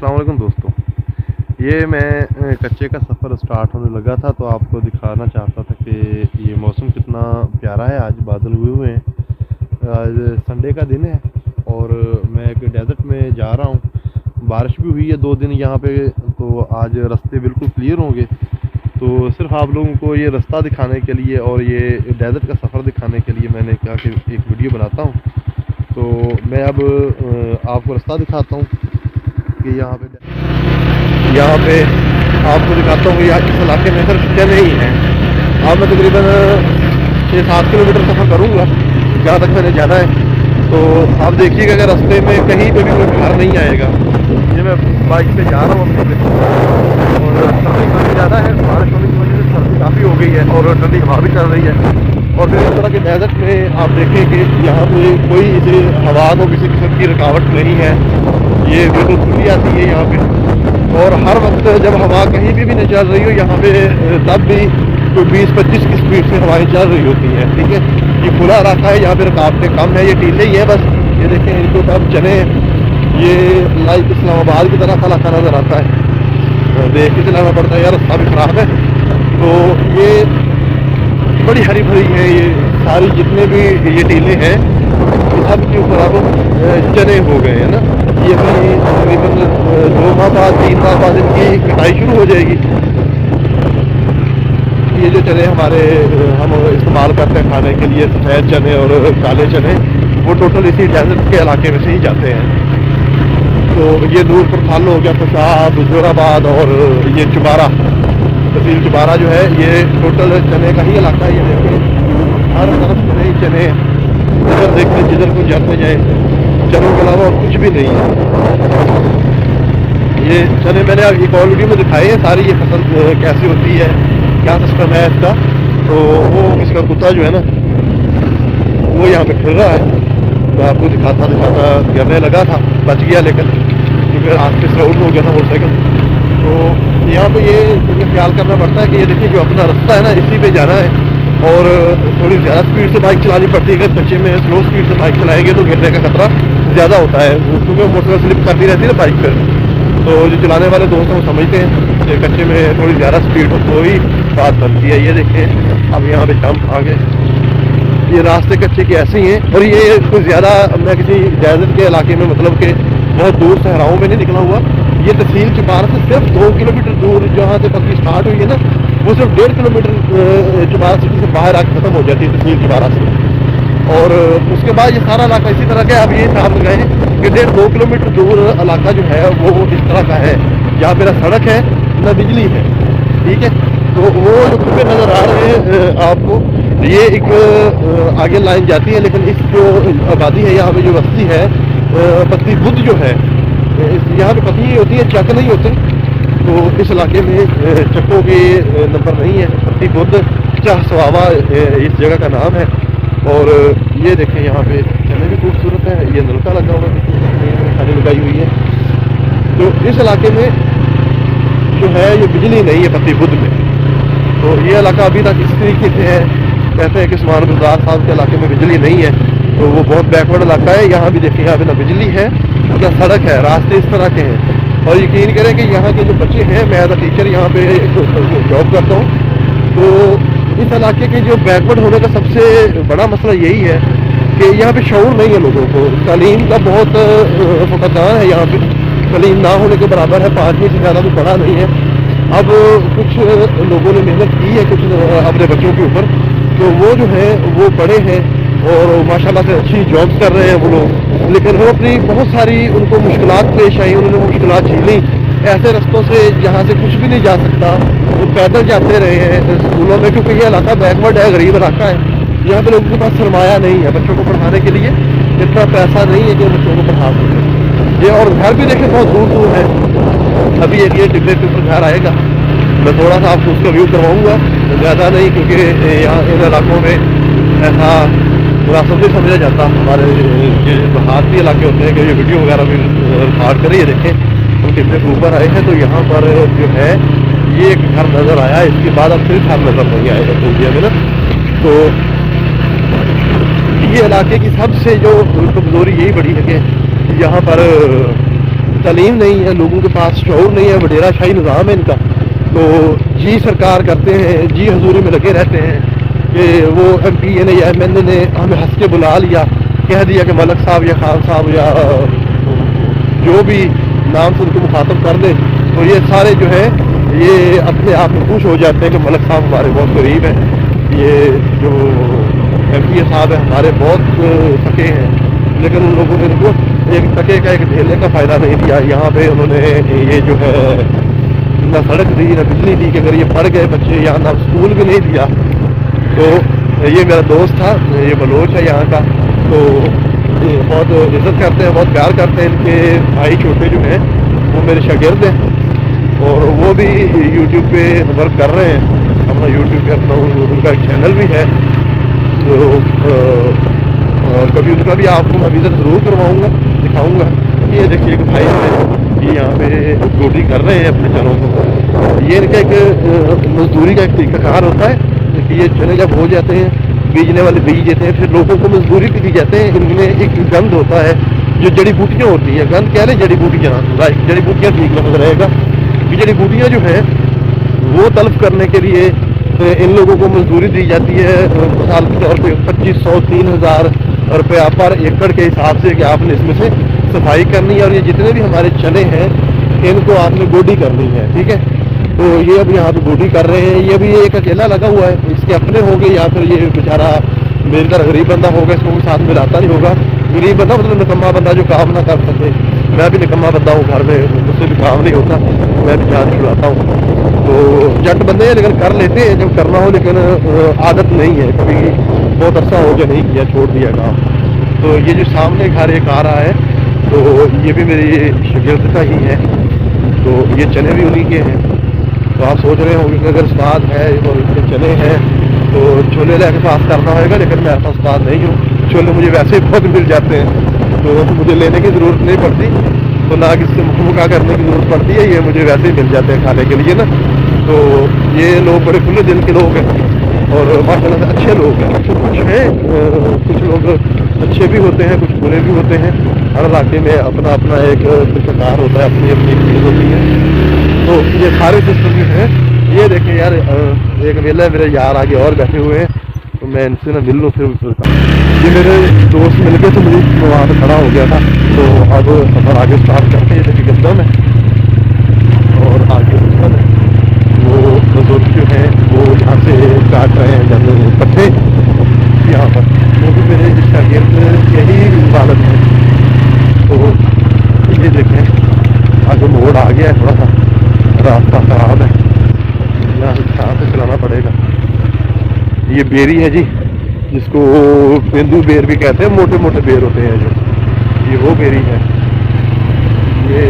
अस्सलाम वालेकुम दोस्तों। ये मैं कच्चे का सफ़र स्टार्ट होने लगा था तो आपको दिखाना चाहता था कि ये मौसम कितना प्यारा है। आज बादल हुए हैं। आज संडे का दिन है और मैं एक डेजर्ट में जा रहा हूँ। बारिश भी हुई है 2 दिन यहाँ पे, तो आज रास्ते बिल्कुल क्लियर होंगे। तो सिर्फ आप लोगों को ये रास्ता दिखाने के लिए और ये डेजर्ट का सफ़र दिखाने के लिए मैंने कहा कि एक वीडियो बनाता हूँ। तो मैं अब आपको रास्ता दिखाता हूँ कि यहाँ पे आपको दिखाता हूँ कि यहाँ इस इलाके में सिर्फ चने ही हैं। अब मैं तकरीबन 6-7 किलोमीटर सफ़र करूँगा जहाँ तक मैंने जाना है। तो आप देखिएगा अगर रास्ते में कहीं पे भी कोई घर नहीं आएगा। ये मैं बाइक पे जा रहा हूँ अपने पे, और सर्दी काफ़ी ज़्यादा है, बारिश होने की वजह से सर्दी काफ़ी हो गई है और ठंडी हवा भी चल रही है। और फिर इस तरह के डेजर्ट में आप देखें कि यहाँ पे कोई इसे हवा को किसी किस्म की रुकावट नहीं है। ये बिल्कुल खुली आती है यहाँ पे, और हर वक्त जब हवा कहीं भी नहीं चल रही हो यहाँ पे तब भी कोई 20-25 की स्पीड से हवाएं चल रही होती हैं। ठीक है, ये खुला इलाका है, यहाँ पे रुकावटें कम है। ये टीले ही है बस। ये देखें, इनको तब चने ये लाइक इस्लामाबाद की तरह का इलाका नज़र आता है। देख के चलाना पड़ता है यार, रास्ता भी ख़राब है। तो ये बड़ी हरी भरी है, ये सारी जितने भी ये टीले हैं सब के ऊपर अब चने हो गए हैं ना। ये भी तकरीबन 2 माह बाद 3 माह बाद इनकी कटाई शुरू हो जाएगी। ये जो चने हमारे हम इस्तेमाल करते हैं खाने के लिए, सफ़ेद चने और काले चने, वो टोटल इसी डेजर्ट के इलाके में से ही जाते हैं। तो ये नूरपुर खाल हो गया, पेशाब, जोराबाद और ये चुबारा, तहसील चुबारा जो है, ये टोटल चने का ही इलाका है। ये देखें हर तरफ चने ही चने, जिधर देखें जिधर को जाते जाए चनों के अलावा और कुछ भी नहीं है। ये चने मैंने एक और वीडियो में दिखाए हैं सारी, ये फसल कैसी होती है, क्या सिस्टम है इसका। तो वो इसका कुत्ता जो है ना वो यहाँ पे फिर रहा है। मैं आपको दिखाता गिरने लगा था, बच गया लेकिन क्योंकि रास्ते से आउट हो गया था मोटरसाइकिल। तो यहाँ पे ये ख्याल करना पड़ता है कि ये देखिए जो अपना रास्ता है ना इसी पे जाना है, और थोड़ी ज़्यादा स्पीड से बाइक चलानी पड़ती है। अगर कच्चे में स्लो स्पीड से बाइक चलाएंगे तो गिरने का खतरा ज़्यादा होता है, क्योंकि मोटरसाइकिल स्लिप करती रहती है ना बाइक पर। तो जो चलाने वाले दोस्त हैं वो समझते हैं कि कच्चे में थोड़ी ज़्यादा स्पीड हो तो ही बात बनती है। ये देखें अब यहाँ पे जंप आ गए। ये रास्ते कच्चे के ऐसे ही हैं, और ये कुछ ज़्यादा मैं किसी डेजर्ट के इलाके में मतलब कि बहुत दूर सहराओं में नहीं निकला हुआ। ये तहसील चुबारा से सिर्फ 2 किलोमीटर दूर जहाँ से पक्की स्टार्ट हुई है ना, वो सिर्फ 1.5 किलोमीटर चुबारा सिटी से बाहर आकर ख़त्म हो जाती है तहसील चुबारा से। और उसके बाद ये सारा इलाका इसी तरह का। अब ये हिसाब लगाए कि 1.5-2 किलोमीटर दूर इलाका जो है वो इस तरह का है, जहाँ पे ना सड़क है ना बिजली है। ठीक है, तो वो जो खुद नज़र आ रहे हैं आपको, ये एक आगे लाइन जाती है, लेकिन इस जो आबादी है यहाँ पे जो बस्ती है पत्ती बुद्ध जो है, यहाँ पे पत्ती होती है, चक नहीं होते। तो इस इलाके में चक्कों के नंबर नहीं है। पत्ती बुद्ध चाह सवावा इस जगह का नाम है। और ये देखें यहाँ पे चने भी खूबसूरत है। ये नलका लगा हुआ है, खाने लगाई हुई है। तो इस इलाके में जो है ये बिजली नहीं है पत्ती बुद्ध में। तो ये इलाका अभी तक इस तरीके से है। कहते हैं कि उस्मान गुलजार साहब के इलाके में बिजली नहीं है, तो वो बहुत बैकवर्ड इलाका है। यहाँ भी देखिए, यहाँ पे ना बिजली है ना सड़क है, रास्ते इस तरह के हैं। और यकीन करें कि यहाँ के जो बच्चे हैं, मैं एज अ टीचर यहाँ पे जॉब करता हूँ, तो इस इलाके के जो बैकवर्ड होने का सबसे बड़ा मसला यही है कि यहाँ पे शऊर नहीं है लोगों को। तालीम का बहुत फकदान है यहाँ पे, तालीम ना होने के बराबर है, 5वीं से ज़्यादा तो पढ़ा नहीं है। अब कुछ लोगों ने मेहनत की है कुछ अपने बच्चों के ऊपर, तो वो जो है वो पढ़े हैं और माशाल्लाह से अच्छी जॉब्स कर रहे हैं वो लोग। लेकिन वो अपनी बहुत सारी उनको मुश्किलात पेश आई, उन्होंने मुश्किलात झेली ऐसे रास्तों से जहाँ से कुछ भी नहीं जा सकता। वो पैदल जाते रहे हैं स्कूलों में, क्योंकि ये इलाका बैकवर्ड है, गरीब इलाका है। यहाँ पे लोगों के पास सरमाया नहीं है बच्चों को पढ़ाने के लिए, इतना पैसा नहीं है कि बच्चों को पढ़ा सकें। ये और घर भी देखें बहुत दूर दूर है। अभी एक ये टिब्बे के ऊपर घर आएगा, मैं थोड़ा सा आपको उसका व्यू करवाऊँगा, ज़्यादा नहीं, क्योंकि यहाँ इन इलाकों में ऐसा मुनासिब नहीं समझा जाता। हमारे ये भारतीय इलाके होते हैं कि ये वीडियो वगैरह भी रिकॉर्ड करें। ये देखें हम टिब्बे के ऊपर आए हैं, तो यहाँ पर जो है ये एक घर नज़र आया, इसके बाद अब फिर घर नज़र नहीं आएगा इंडिया में ना। तो ये इलाके की सबसे जो कमज़ोरी यही बड़ी है कि यहाँ पर तालीम नहीं है, लोगों के पास शऊर नहीं है, वडेरा शाही निज़ाम है इनका। तो जी सरकार करते हैं, जी हजूरी में लगे रहते हैं कि वो MP ने या MNA ने हमें हंस के बुला लिया, कह दिया कि मलक साहब या खान साहब या जो भी नाम से उनको मुखातब कर दे, तो ये सारे जो है ये अपने आप में खुश हो जाते हैं कि मलक साहब हमारे बहुत करीब हैं, ये जो MP साहब है हमारे बहुत सके हैं। लेकिन उन लोगों ने इनको एक टके का एक ढेले का फ़ायदा नहीं दिया। यहाँ पे उन्होंने ये जो है ना सड़क दी ना बिजली दी कि अगर ये पढ़ गए बच्चे, यहाँ ना स्कूल भी नहीं दिया। तो ये मेरा दोस्त था, ये बलोच है यहाँ का, तो ये बहुत इज्जत करते हैं, बहुत प्यार करते हैं। इनके भाई छोटे जो हैं वो मेरे शागिर्द हैं और वो भी यूट्यूब पे वर्क कर रहे हैं, अपना यूट्यूब पे अपना उनका एक चैनल भी है। तो कभी उनका भी आपको मैं विजिट ज़रूर करवाऊँगा, दिखाऊँगा। ये देखिए एक भाई है, ये यहाँ पे ड्यूटी कर रहे हैं अपने चनों को। ये इनका एक मजदूरी का एक तरीकाकार होता है कि ये चने जब हो जाते हैं, बीजने वाले बीज देते हैं, फिर लोगों को मजदूरी भी दी जाते हैं। इनमें एक गंद होता है जो जड़ी बूटियाँ होती हैं, गंद कह रहे जड़ी बूटियाँ, राइट, जड़ी बूटियाँ ठीक लग रहेगा। ये जड़ी बूटियाँ जो है वो तलब करने के लिए इन लोगों को मजदूरी दी जाती है साल के तौर पे 2500-3000 रुपया पर एकड़ के हिसाब से कि आपने इसमें से सफाई करनी है और ये जितने भी हमारे चने हैं इनको आपने गोडी करनी है, ठीक है। तो ये अब यहाँ पे गोडी कर रहे हैं। ये भी एक अकेला लगा हुआ है, इसके अपने होंगे या फिर ये बेचारा मेरी तरह गरीब बंदा होगा, इसको साथ में लाता नहीं होगा। गरीब बंदा मतलब निकम्मा बंदा जो काम ना कर सके। मैं भी निकम्मा बंदा हूँ, घर में मुझसे भी काम नहीं होता, मैं भी जान छुड़ाता हूँ। तो जट बंदे हैं लेकिन कर लेते हैं जब करना हो, लेकिन आदत नहीं है, कभी बहुत अरसा हो गया नहीं किया, छोड़ दिया काम। तो ये जो सामने घर एक आ रहा है तो ये भी मेरी शागिर्द का ही है, तो ये चने भी उन्हीं के हैं। तो आप सोच रहे होंगे कि अगर उस्ताद है और इनके चने हैं तो छोले लेके पास करना होगा, लेकिन मैं ऐसा उस्ताद नहीं हूँ। छोले मुझे वैसे ही बहुत मिल जाते हैं, तो मुझे लेने की ज़रूरत नहीं पड़ती, तो ना किसी से मुकाबला करने की ज़रूरत पड़ती है, ये मुझे वैसे ही मिल जाते हैं खाने के लिए ना। तो ये लोग बड़े खुले दिल के लोग हैं और माशाल्लाह से अच्छे लोग हैं। कुछ हैं, कुछ लोग अच्छे भी होते हैं, कुछ बुरे भी होते हैं। हर इलाके में अपना अपना एक सरकार होता है, अपनी अपनी चीज़ होती है। तो ये सारे सिस्टम जो हैं, ये देखें यार, एक वेला मेरे यार आगे और बैठे हुए हैं, तो मैं इनसे ना मिल लूँ फिर। ये मेरे दोस्त मिल गए तो मुझे वहाँ पर खड़ा हो गया था। तो अब सफ़र आगे स्टार्ट करते हैं। ये देखिए गंदम है और आगे दुश्मन है। वो बुजुर्ग जो हैं वो यहाँ से काट रहे हैं जब पट्टे यहाँ पर, वो भी मेरे शागिर्द यही हालत है। तो ये देखें आगे मोड़ आ गया है, थोड़ा सा रास्ता खराब है, यहाँ से चलाना पड़ेगा। ये बेरी है जी, जिसको पेंदू बेर भी कहते हैं, मोटे मोटे बेर होते हैं जो, ये वो बेरी है। ये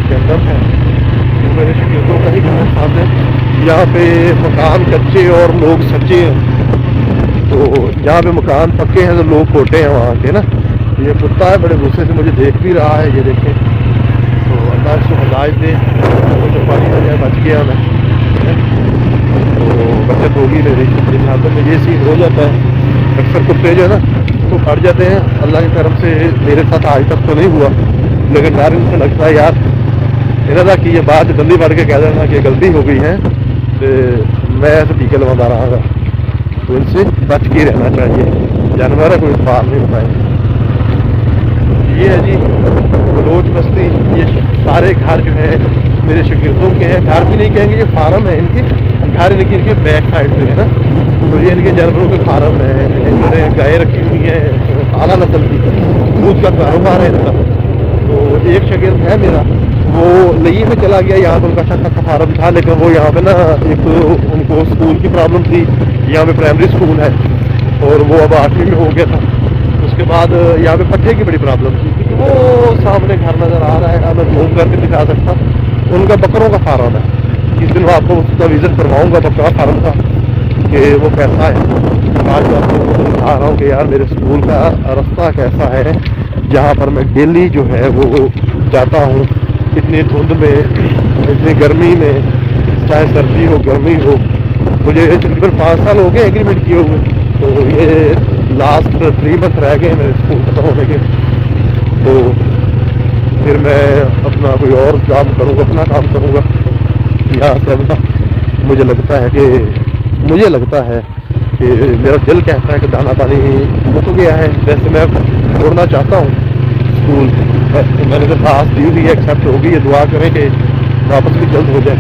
गंदम है, तो मेरे शागिर्दों का ही घर सामने। यहाँ पे मकान कच्चे और लोग सच्चे हैं। तो जहाँ पे मकान पक्के हैं तो लोग खोटे हैं वहाँ के ना। ये कुत्ता है, बड़े गुस्से से मुझे देख भी रहा है, ये देखें। तो अल्लाह इसको हिदायत दे, तो पानी आ जाए, बच गया मैं। तो बचत होगी मेरी हाथों में। ये सीन हो जाता है अक्सर, कुत्ते जो है ना तो फट जाते हैं। अल्लाह की तरफ से मेरे साथ आज तक तो नहीं हुआ, लेकिन डर इनसे लगता है यार इन्होंने की ये बात गंदी पढ़ के कह देना कि गलती हो गई है, तो मैं ऐसे टीके लगवाता रहा। तो इनसे बच के रहना चाहिए, जानवर है कोई पार नहीं होता है। ये है जी बलोच बस्ती। ये सारे घर जो है मेरे शागिर्दों के हैं। घर भी नहीं कहेंगे, ये फार्म है इनके, घर इनके बैक साइड पे है ना। तो ये इनके जानवरों के फार्म है, इन्होंने गाय रखी हुई है आला नस्ल की, दूध का कारोबार है इनका। तो एक शागिर्द है मेरा, वो लई में चला गया, यहाँ पे उनका अच्छा फार्म था, लेकिन वो यहाँ पे ना एक उनको स्कूल की प्रॉब्लम थी, यहाँ पे प्राइमरी स्कूल है और वो अब 8वीं में हो गया था। उसके बाद यहाँ पे पट्टे की बड़ी प्रॉब्लम थी। वो सामने घर नज़र आ रहा है, मैं घूम करके दिखा सकता, उनका बकरों का फार्म है। इस दिन मैं आपको उसका विज़िट करवाऊँगा बकरा फार्म का कि वो कैसा है। आज मैं आपको दिखा रहा हूँ कि यार मेरे स्कूल का रास्ता कैसा है, जहाँ पर मैं डेली जो है वो जाता हूँ। इतनी धुंध में, इतनी गर्मी में, चाहे सर्दी हो गर्मी हो। मुझे तकरीबन 5 साल हो गए एग्रीमेंट किए हुए, तो ये लास्ट 3 मंथ रह गए मेरे स्कूल खत्म होने के। तो پھر میں اپنا کوئی اور کام کروں گا، اپنا کام کروں گا یہاں سے اپنا. مجھے لگتا ہے کہ میرا دل کہتا ہے کہ دانا پانی مک گیا ہے. ویسے میں چھوڑنا چاہتا ہوں اسکول، میں نے درخواست دی ہوئی ہے، ایکسیپٹ ہوگی. یہ دعا کریں کہ واپس بھی جلد ہو جائے.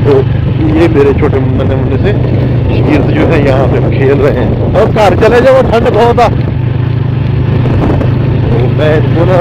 تو یہ میرے چھوٹے منہ سے شگرد جو ہے یہاں پہ کھیل رہے ہیں. اور گھر چلے جاؤ، ٹھنڈ بہت آ. میں ان کو نا